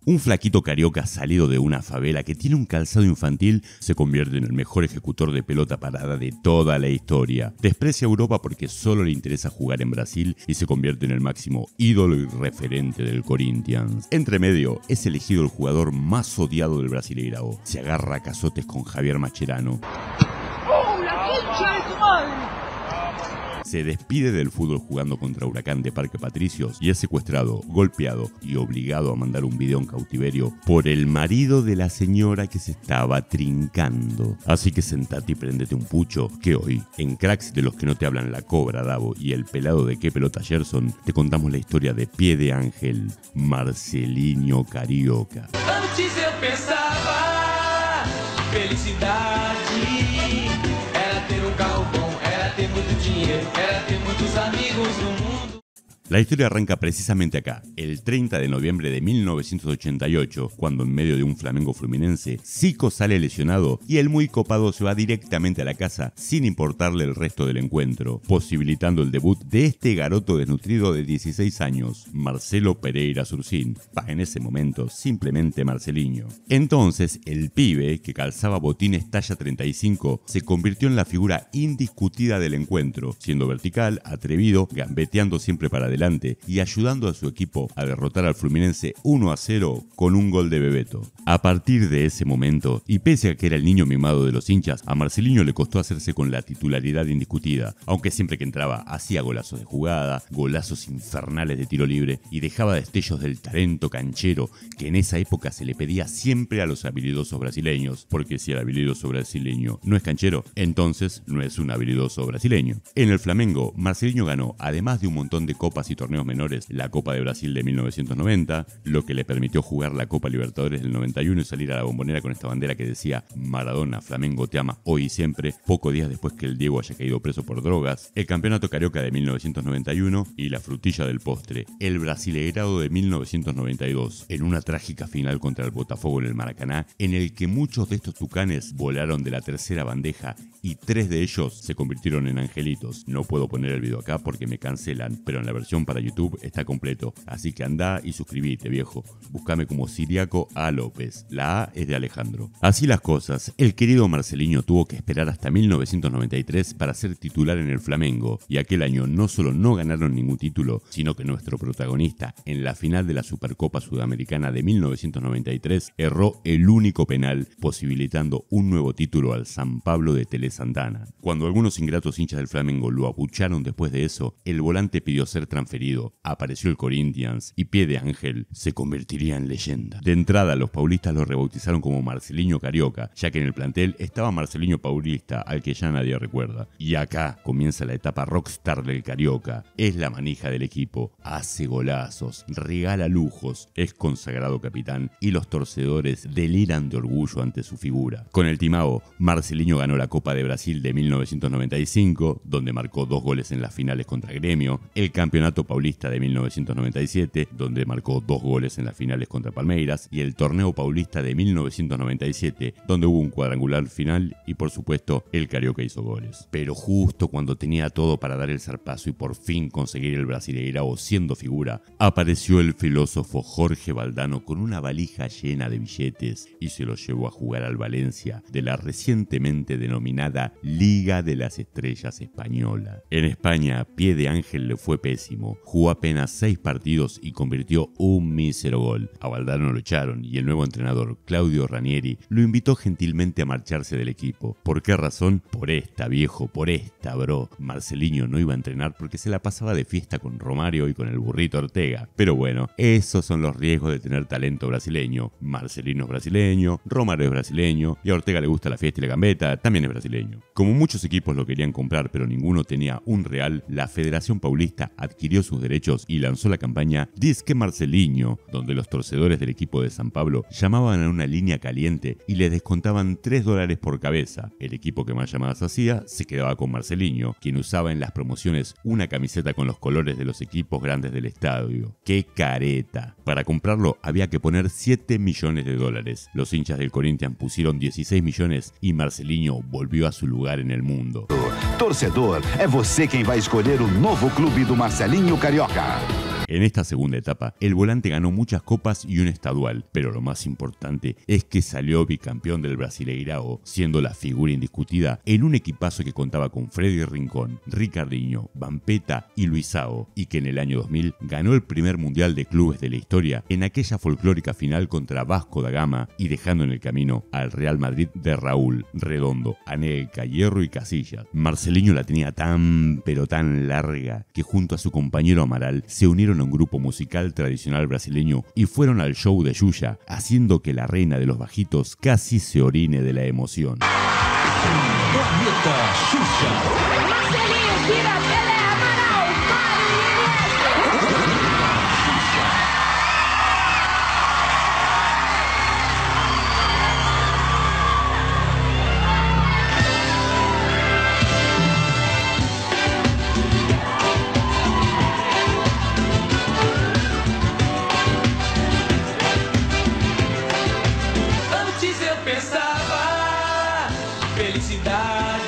Un flaquito carioca salido de una favela que tiene un calzado infantil se convierte en el mejor ejecutor de pelota parada de toda la historia. Desprecia a Europa porque solo le interesa jugar en Brasil y se convierte en el máximo ídolo y referente del Corinthians. Entre medio, es elegido el jugador más odiado del Brasileirao. Se agarra a cazotes con Javier Mascherano. ¡Oh, la concha de tu madre! Se despide del fútbol jugando contra Huracán de Parque Patricios y es secuestrado, golpeado y obligado a mandar un video en cautiverio por el marido de la señora que se estaba trincando. Así que sentate y prendete un pucho, que hoy, en Cracks de los que no te hablan la Cobra Davo y el pelado de qué pelota Gerson, te contamos la historia de Pie de Ángel, Marcelinho Carioca. Antes eu pensava, felicidade era ter um carro bom, era ter muito dinheiro, era ter muitos amigos no mundo. La historia arranca precisamente acá, el 30 de noviembre de 1988, cuando en medio de un Flamengo Fluminense, Zico sale lesionado y el muy copado se va directamente a la casa sin importarle el resto del encuentro, posibilitando el debut de este garoto desnutrido de 16 años, Marcelo Pereira Sursin, en ese momento simplemente Marcelinho. Entonces, el pibe, que calzaba botines talla 35, se convirtió en la figura indiscutida del encuentro, siendo vertical, atrevido, gambeteando siempre para adelante y ayudando a su equipo a derrotar al Fluminense 1-0 con un gol de Bebeto. A partir de ese momento, y pese a que era el niño mimado de los hinchas, a Marcelinho le costó hacerse con la titularidad indiscutida, aunque siempre que entraba hacía golazos de jugada, golazos infernales de tiro libre y dejaba destellos del talento canchero que en esa época se le pedía siempre a los habilidosos brasileños, porque si el habilidoso brasileño no es canchero, entonces no es un habilidoso brasileño. En el Flamengo, Marcelinho ganó, además de un montón de copas y torneos menores, la Copa de Brasil de 1990, lo que le permitió jugar la Copa Libertadores del 91 y salir a la Bombonera con esta bandera que decía Maradona, Flamengo te ama hoy y siempre, pocos días después que el Diego haya caído preso por drogas, el Campeonato Carioca de 1991 y la frutilla del postre, el Brasileirao de 1992, en una trágica final contra el Botafogo en el Maracaná, en el que muchos de estos tucanes volaron de la tercera bandeja y 3 de ellos se convirtieron en angelitos. No puedo poner el video acá porque me cancelan, pero en la versión para YouTube está completo, así que andá y suscribite, viejo. Búscame como Siriaco A. López. La A es de Alejandro. Así las cosas, el querido Marcelinho tuvo que esperar hasta 1993 para ser titular en el Flamengo, y aquel año no solo no ganaron ningún título, sino que nuestro protagonista, en la final de la Supercopa Sudamericana de 1993, erró el único penal, posibilitando un nuevo título al San Pablo de Tele Santana. Cuando algunos ingratos hinchas del Flamengo lo abucharon después de eso, el volante pidió ser transferido, apareció el Corinthians y Pie de Ángel se convertiría en leyenda. De entrada, los paulistas lo rebautizaron como Marcelinho Carioca, ya que en el plantel estaba Marcelinho Paulista, al que ya nadie recuerda. Y acá comienza la etapa rockstar del Carioca. Es la manija del equipo, hace golazos, regala lujos, es consagrado capitán y los torcedores deliran de orgullo ante su figura. Con el Timao, Marcelinho ganó la Copa de Brasil de 1995, donde marcó 2 goles en las finales contra Gremio, el Campeonato Paulista de 1997, donde marcó 2 goles en las finales contra Palmeiras, y el Torneo Paulista de 1997, donde hubo un cuadrangular final y por supuesto el Carioca hizo goles. Pero justo cuando tenía todo para dar el zarpazo y por fin conseguir el Brasileirao siendo figura, apareció el filósofo Jorge Valdano con una valija llena de billetes y se lo llevó a jugar al Valencia de la recientemente denominada Liga de las Estrellas Española. En España, Pie de Ángel le fue pésimo, jugó apenas 6 partidos y convirtió un mísero gol. A Valdano lo echaron y el nuevo entrenador, Claudio Ranieri, lo invitó gentilmente a marcharse del equipo. ¿Por qué razón? Por esta, viejo, por esta, bro. Marcelinho no iba a entrenar porque se la pasaba de fiesta con Romario y con el burrito Ortega. Pero bueno, esos son los riesgos de tener talento brasileño. Marcelino es brasileño, Romario es brasileño y a Ortega le gusta la fiesta y la gambeta, también es brasileño. Como muchos equipos lo querían comprar pero ninguno tenía un real, la Federación Paulista adquirió sus derechos y lanzó la campaña Disque Marcelinho, donde los torcedores del equipo de San Pablo llamaban a una línea caliente y les descontaban $3 por cabeza. El equipo que más llamadas hacía se quedaba con Marcelinho, quien usaba en las promociones una camiseta con los colores de los equipos grandes del estadio. ¡Qué careta! Para comprarlo había que poner $7 millones. Los hinchas del Corinthians pusieron 16 millones y Marcelinho volvió a su lugar en el mundo. Torcedor, é você quem vai escolher o novo clube do Marcelinho Carioca. En esta segunda etapa, el volante ganó muchas copas y un estadual, pero lo más importante es que salió bicampeón del Brasileirao, siendo la figura indiscutida en un equipazo que contaba con Freddy Rincón, Ricardinho, Vampeta y Luisao, y que en el año 2000 ganó el primer mundial de clubes de la historia en aquella folclórica final contra Vasco da Gama y dejando en el camino al Real Madrid de Raúl, Redondo, Anelka, Hierro y Casillas. Marcelinho la tenía tan pero tan larga que junto a su compañero Amaral se unieron a un grupo musical tradicional brasileño y fueron al show de Yuya, haciendo que la reina de los bajitos casi se orine de la emoción. Planeta Xuxa. Marcelinho, tira, Pelé, Amaral, Mário, Antes eu pensava, felicidade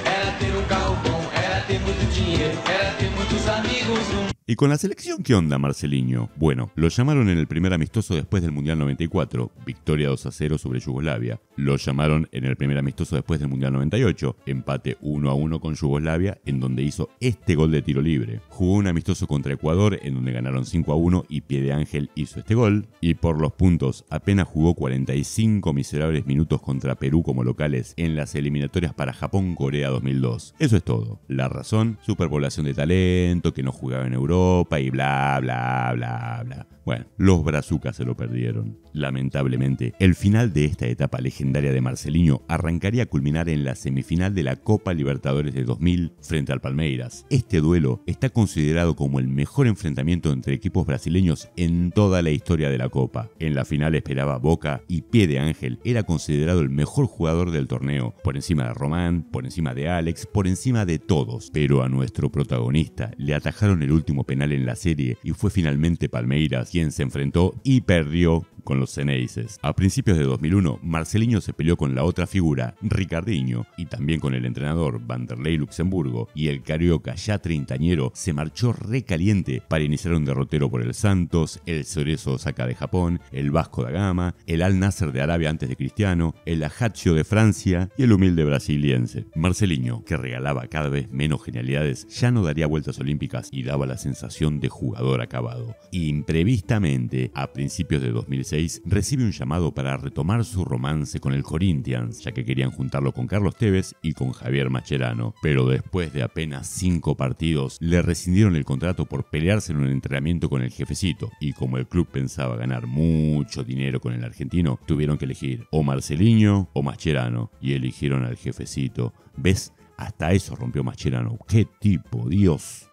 era ter um carro bom, era ter muito dinheiro, era ter muitos amigos no ¿Y con la selección qué onda, Marcelinho? Bueno, lo llamaron en el primer amistoso después del Mundial 94, victoria 2-0 sobre Yugoslavia. Lo llamaron en el primer amistoso después del Mundial 98, empate 1-1 con Yugoslavia, en donde hizo este gol de tiro libre. Jugó un amistoso contra Ecuador, en donde ganaron 5-1 y Pie de Ángel hizo este gol. Y por los puntos, apenas jugó 45 miserables minutos contra Perú como locales en las eliminatorias para Japón-Corea 2002. Eso es todo. La razón, superpoblación de talento, que no jugaba en Europa y bla bla bla bla. Bueno, los brazucas se lo perdieron. Lamentablemente, el final de esta etapa legendaria de Marcelinho arrancaría a culminar en la semifinal de la Copa Libertadores de 2000 frente al Palmeiras. Este duelo está considerado como el mejor enfrentamiento entre equipos brasileños en toda la historia de la Copa. En la final esperaba Boca y Pie de Ángel era considerado el mejor jugador del torneo, por encima de Román, por encima de Alex, por encima de todos. Pero a nuestro protagonista le atajaron el último penal en la serie y fue finalmente Palmeiras quien se enfrentó y perdió con los Ceneices. A principios de 2001, Marcelinho se peleó con la otra figura, Ricardinho, y también con el entrenador Vanderlei Luxemburgo, y el carioca ya treintañero se marchó recaliente para iniciar un derrotero por el Santos, el Cerezo Osaka de Japón, el Vasco da Gama, el Al Nassr de Arabia antes de Cristiano, el Ajaccio de Francia y el humilde brasiliense. Marcelinho, que regalaba cada vez menos genialidades, ya no daría vueltas olímpicas y daba la sensación de jugador acabado. Imprevistamente, a principios de 2006, recibe un llamado para retomar su romance con el Corinthians, ya que querían juntarlo con Carlos Tevez y con Javier Mascherano. Pero después de apenas 5 partidos, le rescindieron el contrato por pelearse en un entrenamiento con el jefecito, y como el club pensaba ganar mucho dinero con el argentino, tuvieron que elegir o Marcelinho o Mascherano, y eligieron al jefecito. ¿Ves? Hasta eso rompió Mascherano. ¡Qué tipo, Dios!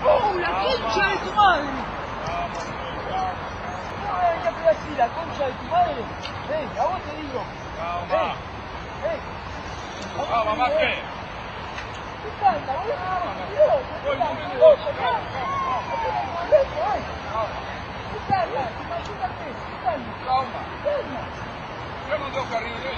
¡Oh, la concha de tu madre! Ya te voy a decir, la concha de tu madre. A vos te digo. Mamá, ¿qué? ¿Qué pasa, boludo? Dios, ¿qué pasa? Imagínate, ¿qué pasa? Calma. Calma. Eu não deu carinho aí.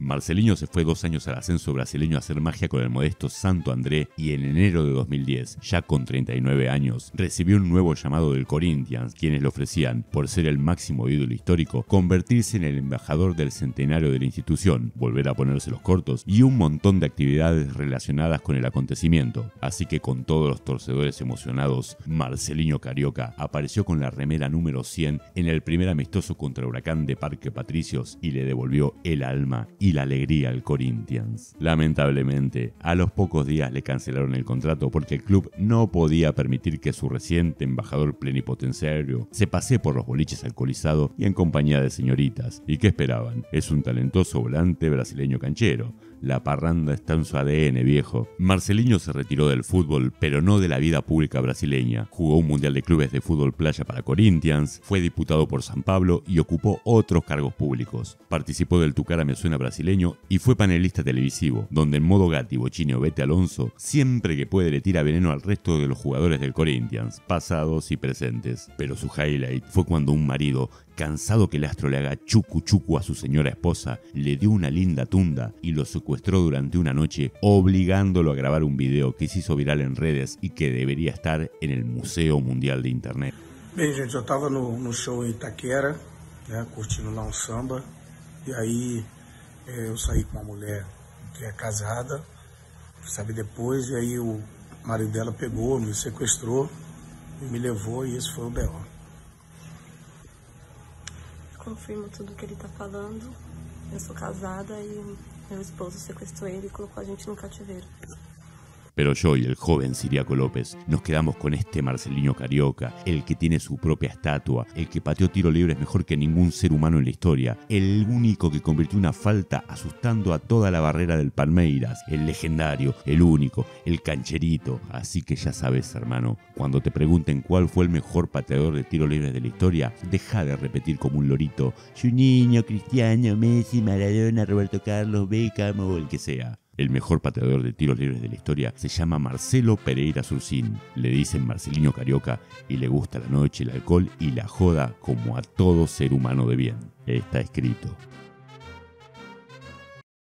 Marcelinho se fue 2 años al ascenso brasileño a hacer magia con el modesto Santo André y en enero de 2010, ya con 39 años, recibió un nuevo llamado del Corinthians, quienes le ofrecían, por ser el máximo ídolo histórico, convertirse en el embajador del centenario de la institución, volver a ponerse los cortos y un montón de actividades relacionadas con el acontecimiento. Así que con todos los torcedores emocionados, Marcelinho Carioca apareció con la remera número 100 en el primer amistoso contra Huracán de Parque Patricios y le devolvió el alma y la alegría al Corinthians. Lamentablemente, a los pocos días le cancelaron el contrato porque el club no podía permitir que su reciente embajador plenipotenciario se pase por los boliches alcoholizado y en compañía de señoritas. ¿Y qué esperaban? Es un talentoso volante brasileño canchero. La parranda está en su ADN, viejo. Marcelinho se retiró del fútbol, pero no de la vida pública brasileña. Jugó un mundial de clubes de fútbol playa para Corinthians, fue diputado por San Pablo y ocupó otros cargos públicos. Participó del Tu Cara Me Suena brasileño y fue panelista televisivo, donde en modo Gatti, Bocini o Bete Alonso, siempre que puede le tira veneno al resto de los jugadores del Corinthians, pasados y presentes. Pero su highlight fue cuando un marido, cansado que el astro le haga chucu chucu a su señora esposa, le dio una linda tunda y lo secuestró durante una noche, obligándolo a grabar un video que se hizo viral en redes y que debería estar en el Museo Mundial de Internet. Bem, gente, eu tava no show em Itaquera, né, curtindo lá um samba, e aí eu saí com uma mulher que é casada, sabe, depois, e aí o marido dela pegou, me sequestrou e me levou, e esse foi o B.O. Confirmo tudo que ele tá falando. Eu sou casada e meu esposo secuestrou ele e colocou a gente no cativeiro. Pero yo y el joven Siriaco López nos quedamos con este Marcelinho Carioca, el que tiene su propia estatua, el que pateó tiro libres mejor que ningún ser humano en la historia, el único que convirtió una falta asustando a toda la barrera del Palmeiras, el legendario, el único, el cancherito. Así que ya sabes, hermano, cuando te pregunten cuál fue el mejor pateador de tiro libres de la historia, deja de repetir como un lorito, Juninho, Cristiano, Messi, Maradona, Roberto Carlos, Beckham o el que sea. El mejor pateador de tiros libres de la historia se llama Marcelo Pereira Sursin. Le dicen Marcelinho Carioca y le gusta la noche, el alcohol y la joda como a todo ser humano de bien. Está escrito.